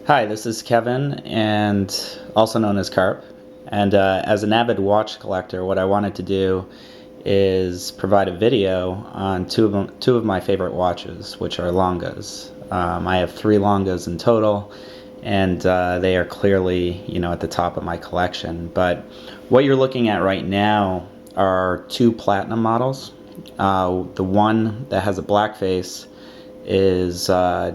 Hi, this is Kevin, and also known as Karp. And as an avid watch collector, what I wanted to do is provide a video on two of my favorite watches, which are Langes. I have three Langes in total, and they are clearly, at the top of my collection. But what you're looking at right now are two platinum models. The one that has a black face is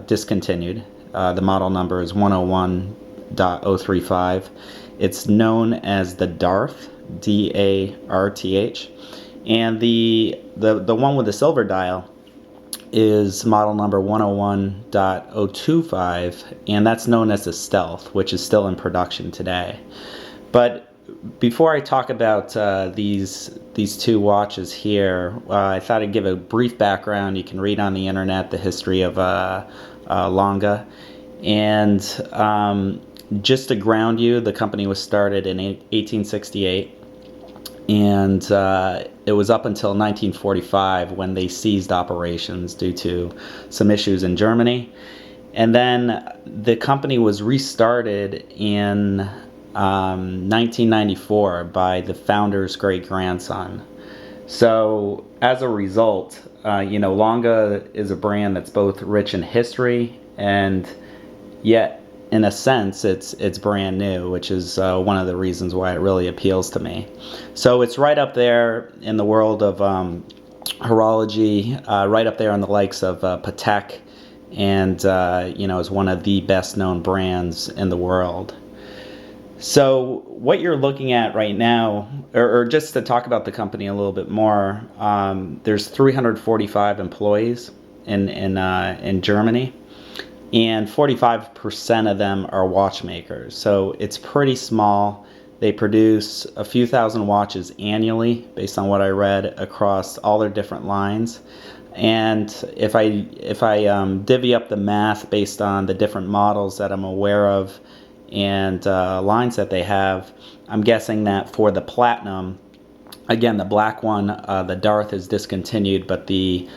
discontinued. The model number is 101.035. It's known as the Darth, D-A-R-T-H. And the one with the silver dial is model number 101.025, and that's known as the Stealth, which is still in production today. But before I talk about these two watches here, I thought I'd give a brief background. You can read on the internet the history of Lange. And just to ground you, the company was started in 1868, and it was up until 1945 when they ceased operations due to some issues in Germany. And then the company was restarted in 1994 by the founder's great-grandson. So as a result, Lange is a brand that's both rich in history and yet, in a sense, it's brand new, which is one of the reasons why it really appeals to me. So it's right up there in the world of horology, right up there on the likes of Patek, and is one of the best-known brands in the world. So what you're looking at right now, or just to talk about the company a little bit more, there's 345 employees in Germany, and 45% of them are watchmakers. So it's pretty small. They produce a few thousand watches annually, based on what I read, across all their different lines. And if I divvy up the math based on the different models that I'm aware of and lines that they have, I'm guessing that for the platinum, again, the black one, the Darth is discontinued, but the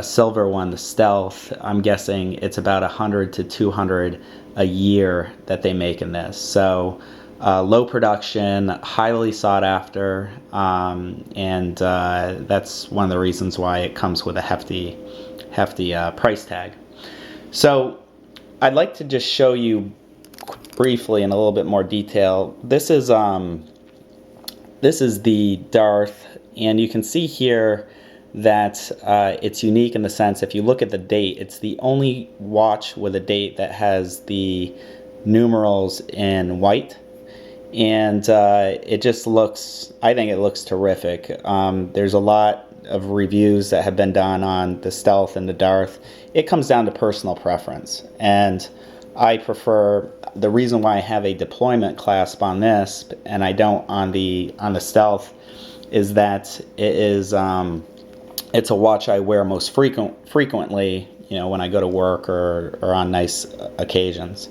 silver one, the Stealth, I'm guessing it's about 100 to 200 a year that they make in this. So low production, highly sought after, and that's one of the reasons why it comes with a hefty price tag. So I'd like to just show you briefly in a little bit more detail. This is the Darth, and you can see here that it's unique in the sense, if you look at the date, it's the only watch with a date that has the numerals in white, and it just looks, I think it looks terrific. There's a lot of reviews that have been done on the Stealth and the Darth. It comes down to personal preference, and I prefer, the reason why I have a deployment clasp on this and I don't on the Stealth is that it is it's a watch I wear most frequently, when I go to work or on nice occasions.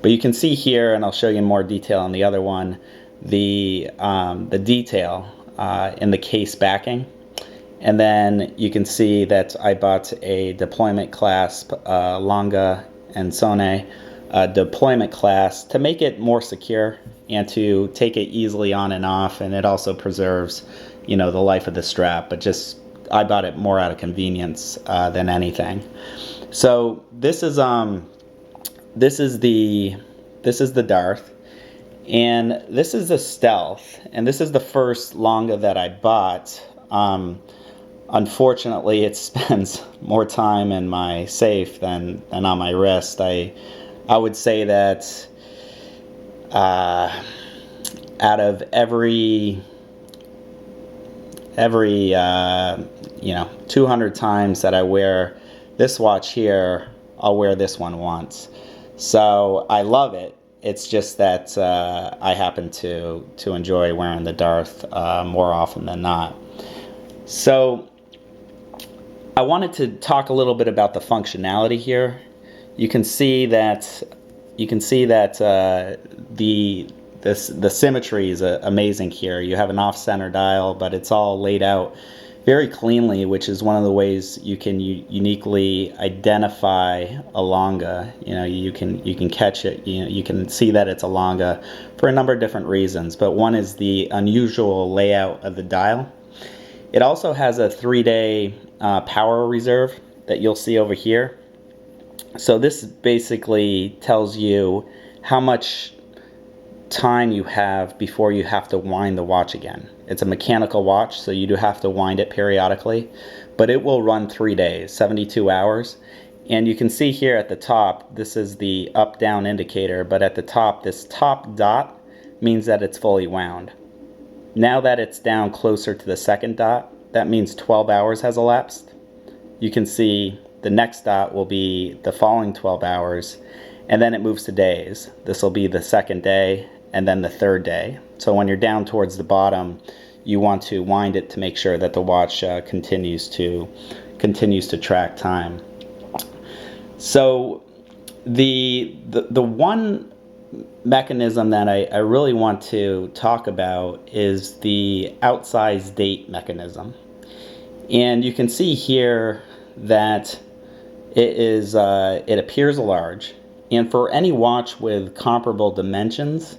But you can see here, and I'll show you in more detail on the other one, the detail in the case backing. And then you can see that I bought a deployment clasp, Lange Sohne deployment clasp, to make it more secure and to take it easily on and off, and it also preserves, the life of the strap. But just, I bought it more out of convenience than anything. So this is the Darth, and this is the Stealth, and this is the first Lange that I bought. Unfortunately, it spends more time in my safe than on my wrist. I would say that out of every 200 times that I wear this watch here, I'll wear this one once. So I love it. It's just that I happen to enjoy wearing the Darth more often than not. So I wanted to talk a little bit about the functionality here. You can see that the symmetry is amazing here. You have an off-center dial, but it's all laid out very cleanly, which is one of the ways you can uniquely identify a Lange. You can catch it. You can see that it's a Lange for a number of different reasons. But one is the unusual layout of the dial. It also has a 3-day power reserve that you'll see over here. So this basically tells you how much time you have before you have to wind the watch again. It's a mechanical watch, so you do have to wind it periodically, but it will run 3 days, 72 hours. And you can see here at the top, this is the up-down indicator, but at the top, this top dot means that it's fully wound. Now that it's down closer to the second dot, that means 12 hours has elapsed. You can see the next dot will be the following 12 hours, and then it moves to days. This will be the second day, and then the third day. So when you're down towards the bottom, you want to wind it to make sure that the watch continues to track time. So the one mechanism that I really want to talk about is the outsized date mechanism. And you can see here that it appears large. And for any watch with comparable dimensions,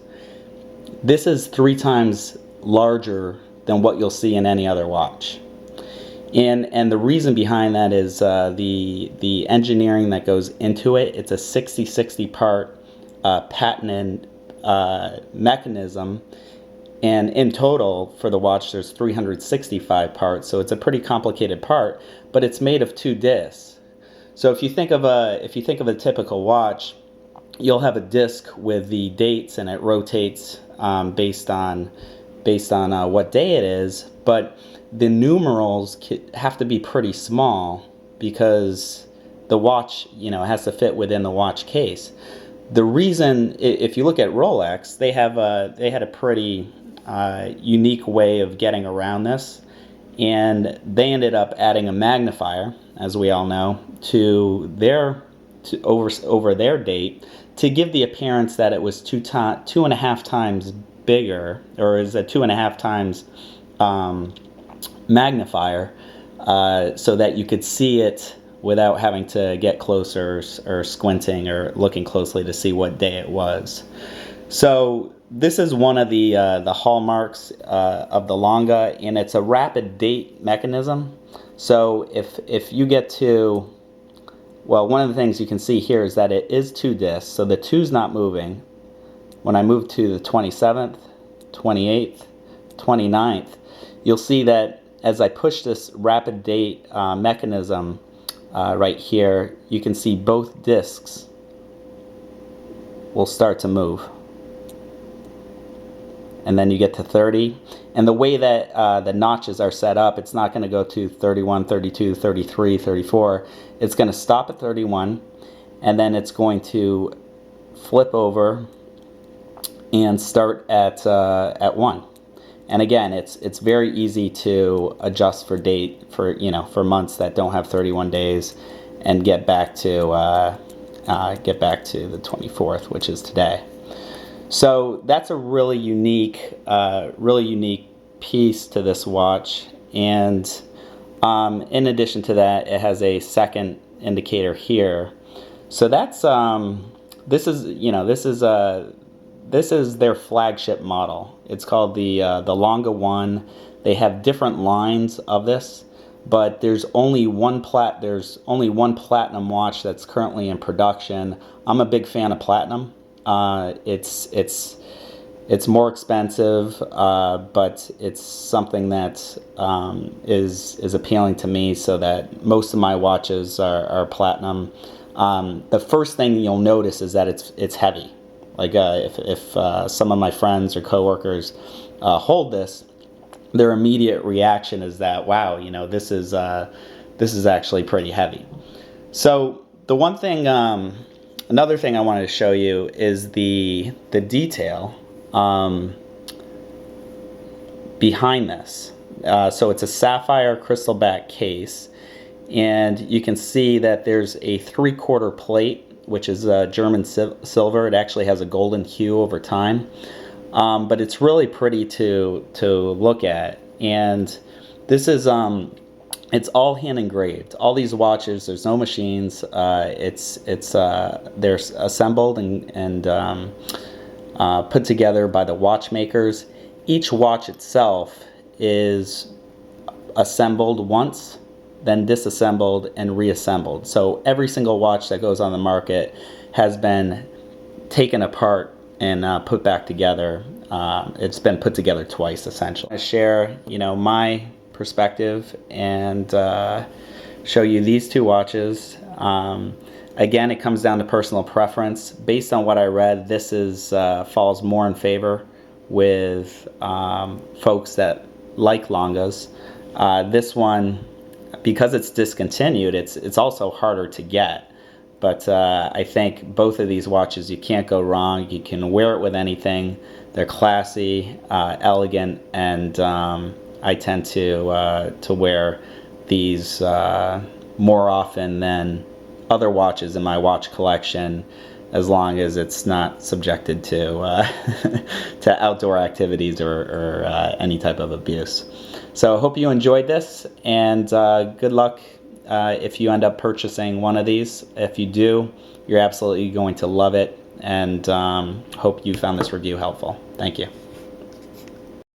this is 3 times larger than what you'll see in any other watch. And the reason behind that is the engineering that goes into it. It's a 60-60 part patented mechanism. And in total, for the watch, there's 365 parts. So it's a pretty complicated part, but it's made of 2 discs. So if you think of a typical watch, you'll have a disc with the dates, and it rotates based on what day it is. But the numerals have to be pretty small because the watch, has to fit within the watch case. The reason, if you look at Rolex, they had a pretty unique way of getting around this, and they ended up adding a magnifier, as we all know, over their date to give the appearance that it was 2.5 times bigger, or is a 2.5 times magnifier, so that you could see it without having to get closer or squinting or looking closely to see what day it was. So this is one of the hallmarks of the Lange, and it's a rapid date mechanism. So if you get to, well, one of the things you can see here is that it is 2 discs, so the 2's not moving. When I move to the 27th, 28th, 29th, you'll see that as I push this rapid date mechanism right here, you can see both discs will start to move. And then you get to 30. And the way that the notches are set up, it's not going to go to 31, 32, 33, 34. It's going to stop at 31, and then it's going to flip over and start at 1. And again, it's very easy to adjust for date for months that don't have 31 days, and get back to the 24th, which is today. So that's a really unique piece to this watch. And in addition to that, it has a second indicator here. So that's this is their flagship model. It's called the Lange 1. They have different lines of this, but there's only one platinum watch that's currently in production. I'm a big fan of platinum. It's more expensive, but it's something that is appealing to me, so that most of my watches are platinum. The first thing you'll notice is that it's heavy. Like if some of my friends or coworkers hold this, their immediate reaction is that, wow, this is actually pretty heavy. So the one thing, another thing I wanted to show you is the detail behind this. So it's a sapphire crystal back case, and you can see that there's a 3/4 plate, which is German silver. It actually has a golden hue over time, but it's really pretty to look at. And This is it's all hand engraved. All these watches, there's no machines. They're assembled and put together by the watchmakers. Each watch itself is assembled once, then disassembled and reassembled. So every single watch that goes on the market has been taken apart and put back together. It's been put together twice, essentially. I share, my perspective and show you these two watches. Again, it comes down to personal preference. Based on what I read, this is falls more in favor with folks that like Langes. This one, because it's discontinued, it's also harder to get. But I think both of these watches, you can't go wrong. You can wear it with anything. They're classy, elegant, and I tend to wear these more often than other watches in my watch collection, as long as it's not subjected to to outdoor activities or any type of abuse. So I hope you enjoyed this, and good luck if you end up purchasing one of these. If you do, you're absolutely going to love it, and hope you found this review helpful. Thank you.